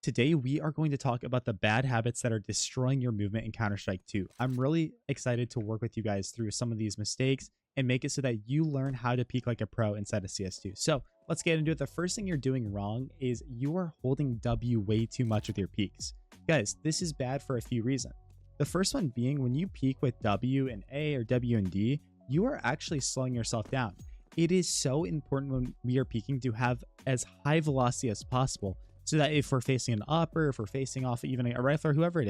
Today we are going to talk about the bad habits that are destroying your movement in Counter-Strike 2. I'm really excited to work with you guys through some of these mistakes and make it so that you learn how to peak like a pro inside of CS2. So let's get into it. The first thing you're doing wrong is you are holding W way too much with your peaks. Guys, this is bad for a few reasons. The first one being when you peak with W and A or W and D, you are actually slowing yourself down. It is so important when we are peaking to have as high velocity as possible, so that if we're facing an upper, if we're facing off even a rifle or whoever it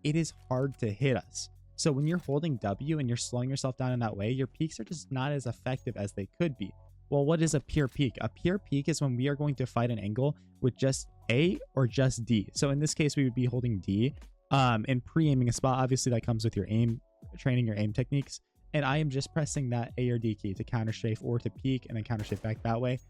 is hard to hit us. So when you're holding W and you're slowing yourself down in that way, your peaks are just not as effective as they could be. Well, what is a pure peak? A pure peak is when we are going to fight an angle with just A or just D. So in this case, we would be holding D and pre-aiming a spot. Obviously, that comes with your aim, training your aim techniques. And I am just pressing that A or D key to counter strafe or to peek and then counter strafe back that way.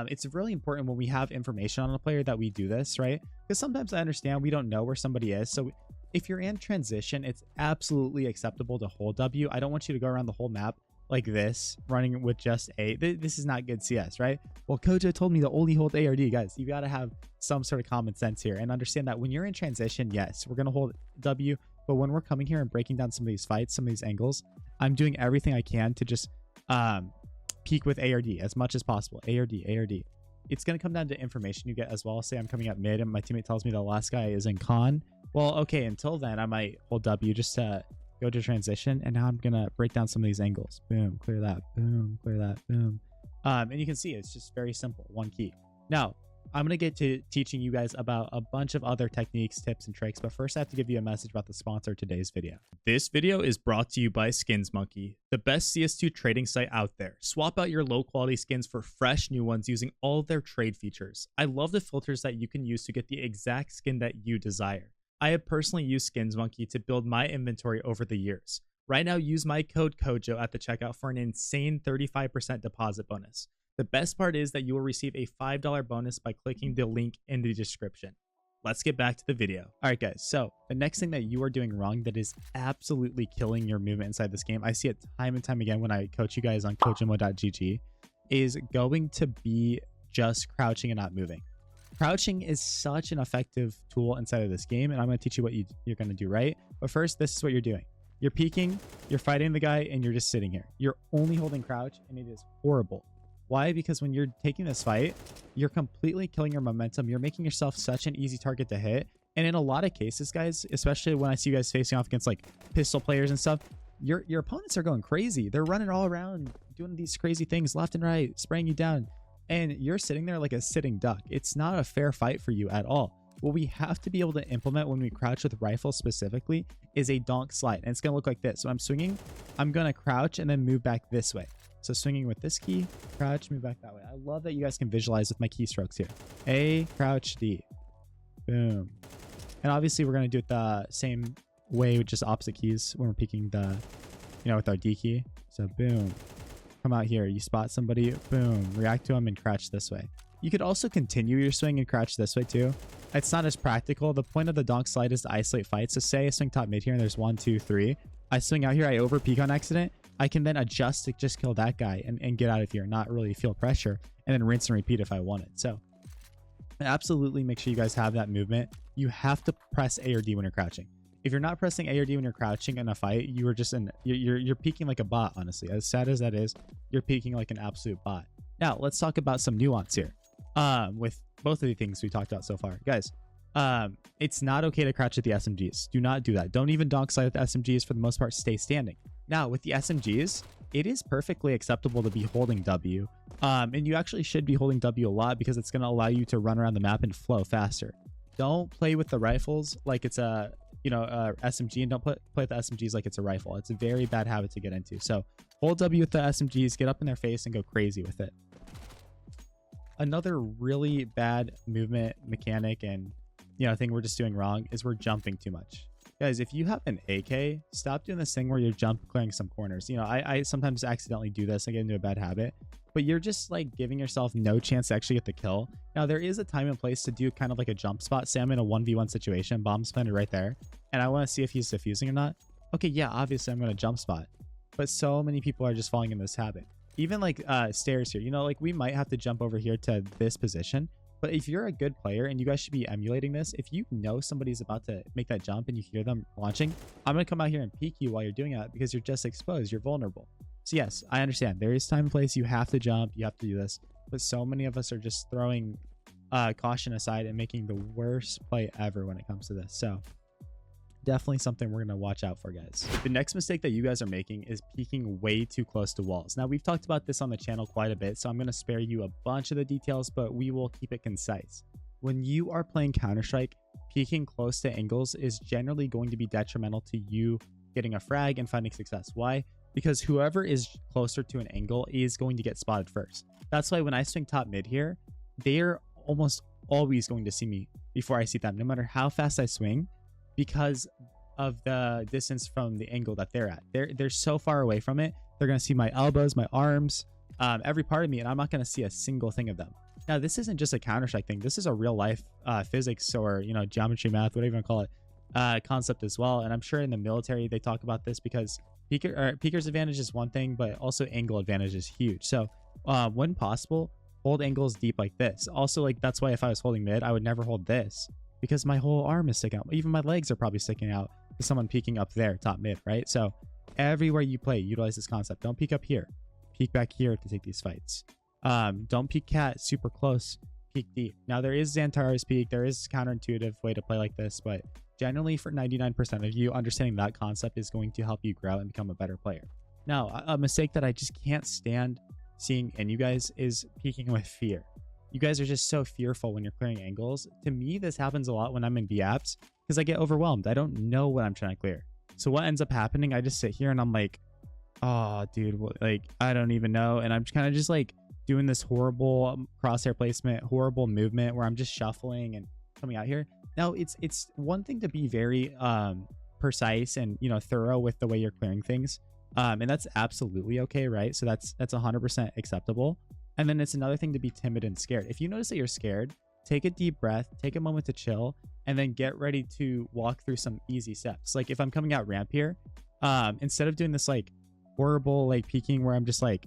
It's really important when we have information on a player that we do this, right? Because sometimes I understand we don't know where somebody is. So if you're in transition, it's absolutely acceptable to hold W. I don't want you to go around the whole map like this, running with just A. This is not good CS, right? Well, CoJo told me to only hold A or D. Guys, you got to have some sort of common sense here and understand that when you're in transition, yes, we're going to hold W. But when we're coming here and breaking down some of these fights, some of these angles, I'm doing everything I can to just peak with A or D as much as possible. A or D, A or D. It's going to come down to information you get as well. Say I'm coming up mid and my teammate tells me the last guy is in con. Well, okay, until then, I might hold W just to go to transition. And now I'm going to break down some of these angles. Boom, clear that. Boom, clear that. Boom. And you can see it's just very simple. One key. Now, I'm going to get to teaching you guys about a bunch of other techniques, tips, and tricks, but first I have to give you a message about the sponsor of today's video. This video is brought to you by SkinsMonkey, the best CS2 trading site out there. Swap out your low-quality skins for fresh new ones using all of their trade features. I love the filters that you can use to get the exact skin that you desire. I have personally used SkinsMonkey to build my inventory over the years. Right now, use my code CoJo at the checkout for an insane 35% deposit bonus. The best part is that you will receive a $5 bonus by clicking the link in the description. Let's get back to the video. All right, guys. So the next thing that you are doing wrong that is absolutely killing your movement inside this game, I see it time and time again when I coach you guys on CoJoMo.gg, is going to be just crouching and not moving. Crouching is such an effective tool inside of this game, and I'm going to teach you what you're going to do, right? But first, this is what you're doing. You're peeking, you're fighting the guy, and you're just sitting here. You're only holding crouch, and it is horrible. Why? Because when you're taking this fight, you're completely killing your momentum. You're making yourself such an easy target to hit. And in a lot of cases, guys, especially when I see you guys facing off against like pistol players and stuff, your opponents are going crazy. They're running all around, doing these crazy things left and right, spraying you down. And you're sitting there like a sitting duck. It's not a fair fight for you at all. What we have to be able to implement when we crouch with rifles specifically is a donk slide. And it's going to look like this. So I'm swinging, I'm going to crouch and then move back this way. So swinging with this key, crouch, move back that way. I love that you guys can visualize with my keystrokes here. A, crouch, D. Boom. And obviously we're going to do it the same way with just opposite keys when we're peeking the, with our D key. So boom. Come out here. You spot somebody, boom. React to them and crouch this way. You could also continue your swing and crouch this way too. It's not as practical. The point of the donk slide is to isolate fights. So say I swing top mid here and there's 1, 2, 3. I swing out here, I over peek on accident. I can then adjust to just kill that guy and get out of here, not really feel pressure, and then rinse and repeat if I want it. So absolutely make sure you guys have that movement. You have to press A or D when you're crouching. If you're not pressing A or D when you're crouching in a fight, you are just you're peeking like a bot, honestly. As sad as that is, you're peeking like an absolute bot. Now, let's talk about some nuance here. With both of the things we talked about so far. Guys, it's not okay to crouch at the SMGs. Do not do that. Don't even donk slide at the SMGs. For the most part, stay standing. Now, with the SMGs, it is perfectly acceptable to be holding W. And you actually should be holding W a lot because it's going to allow you to run around the map and flow faster. Don't play with the rifles like it's a SMG, and don't play with the SMGs like it's a rifle. It's a very bad habit to get into. So hold W with the SMGs, get up in their face, and go crazy with it. Another really bad movement mechanic and thing we're just doing wrong is we're jumping too much. Guys, if you have an AK, stop doing this thing where you're jump clearing some corners. I sometimes accidentally do this. I get into a bad habit, but you're just like giving yourself no chance to actually get the kill. Now, there is a time and place to do kind of like a jump spot. Say I'm in a 1v1 situation, bomb's planted right there, and I want to see if he's defusing or not. Okay, yeah, obviously I'm going to jump spot, but so many people are just falling in this habit. Even like stairs here, like we might have to jump over here to this position, But if you're a good player, and you guys should be emulating this, if you know somebody's about to make that jump and you hear them launching, I'm going to come out here and peek you while you're doing that, because you're just exposed. You're vulnerable. So yes, I understand. There is time and place. You have to jump. You have to do this. But so many of us are just throwing caution aside and making the worst play ever when it comes to this. So definitely something we're going to watch out for, guys. The next mistake that you guys are making is peeking way too close to walls. Now, we've talked about this on the channel quite a bit, so I'm going to spare you a bunch of the details, but we will keep it concise. When you are playing Counter-Strike, peeking close to angles is generally going to be detrimental to you getting a frag and finding success. Why? Because whoever is closer to an angle is going to get spotted first. That's why when I swing top mid here, they're almost always going to see me before I see them, no matter how fast I swing, because of the distance from the angle that they're at. They're so far away from it. They're going to see my elbows, my arms, every part of me, and I'm not going to see a single thing of them. Now, this isn't just a Counter-Strike thing. This is a real life physics, or, you know, geometry, math, whatever you want to call it, concept as well. And I'm sure in the military they talk about this, because peeker's advantage is one thing, but also angle advantage is huge. So when possible, hold angles deep like this. Also, like, that's why if I was holding mid, I would never hold this, because my whole arm is sticking out. Even my legs are probably sticking out to someone peeking up there, top mid, right? So everywhere you play, utilize this concept. Don't peek up here. Peek back here to take these fights. Don't peek cat super close. Peek deep. Now, there is Xantaro's peek. There is counterintuitive way to play like this, but generally for 99% of you, understanding that concept is going to help you grow and become a better player. Now, a mistake that I just can't stand seeing in you guys is peeking with fear. You guys are just so fearful when you're clearing angles. To me, this happens a lot when I'm in B apps, because I get overwhelmed. I don't know what I'm trying to clear. So what ends up happening, I just sit here and I'm like, oh, dude, like, I don't even know. And I'm kind of just like doing this horrible crosshair placement, horrible movement where I'm just shuffling and coming out here. Now, it's one thing to be very precise and, you know, thorough with the way you're clearing things. And that's absolutely okay, right? So that's 100% acceptable. And then it's another thing to be timid and scared. If you notice that you're scared, take a deep breath, take a moment to chill, and then get ready to walk through some easy steps. Like if I'm coming out ramp here, instead of doing this like horrible like peeking where I'm just like,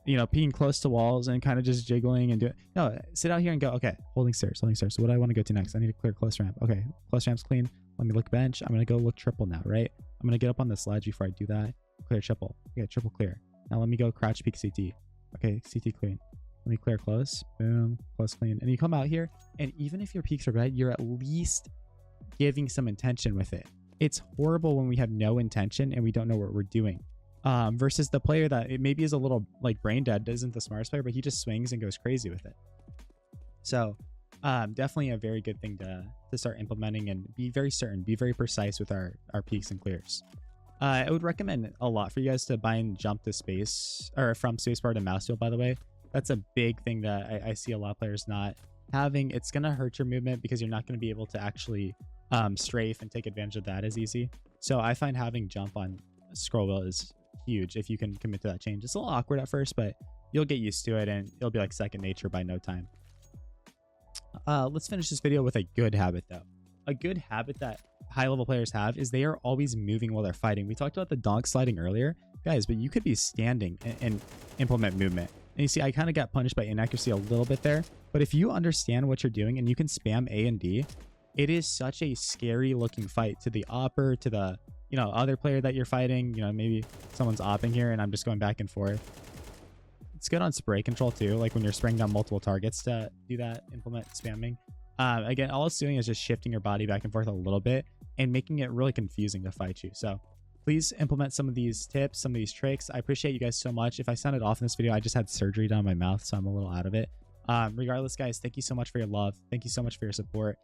you know, peeking close to walls and kind of just jiggling and doing, no, sit out here and go, okay, holding stairs. So what do I want to go to next? I need to clear close ramp. Okay, close ramp's clean. Let me look bench. I'm going to go look triple now, right? I'm going to get up on this ledge before I do that. Clear triple. Okay, triple clear. Now let me go crouch peek CT. Okay, CT clean. Let me clear close. Boom, close clean. And you come out here, and even if your peaks are bad, you're at least giving some intention with it. It's horrible when we have no intention and we don't know what we're doing. Versus the player that it maybe is a little like brain dead, isn't the smartest player, but he just swings and goes crazy with it. So definitely a very good thing to start implementing, and be very certain, be very precise with our peaks and clears. I would recommend a lot for you guys to bind jump to space, or from spacebar to mouse wheel, by the way. That's a big thing that I see a lot of players not having. It's going to hurt your movement because you're not going to be able to actually strafe and take advantage of that as easy. So I find having jump on scroll wheel is huge if you can commit to that change. It's a little awkward at first, but you'll get used to it and it'll be like second nature by no time. Let's finish this video with a good habit though. A good habit that high level players have is they are always moving while they're fighting. We talked about the donk sliding earlier, guys, but you could be standing and implement movement. And you see, I kind of got punished by inaccuracy a little bit there, but if you understand what you're doing and you can spam A and D, it is such a scary looking fight to the opper, to the, you know, other player that you're fighting. You know, maybe someone's opping here and I'm just going back and forth. It's good on spray control too, like when you're spraying down multiple targets to do that, implement spamming. Again, all it's doing is just shifting your body back and forth a little bit and making it really confusing to fight you. So please implement some of these tips, some of these tricks. I appreciate you guys so much. If I sounded off in this video, I just had surgery down my mouth, so I'm a little out of it. Regardless, guys, thank you so much for your love. Thank you so much for your support.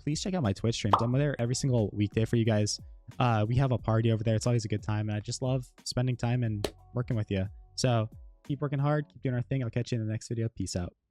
Please check out my Twitch streams. I'm there every single weekday for you guys. We have a party over there. It's always a good time, and I just love spending time and working with you. So keep working hard, keep doing our thing. I'll catch you in the next video. Peace out.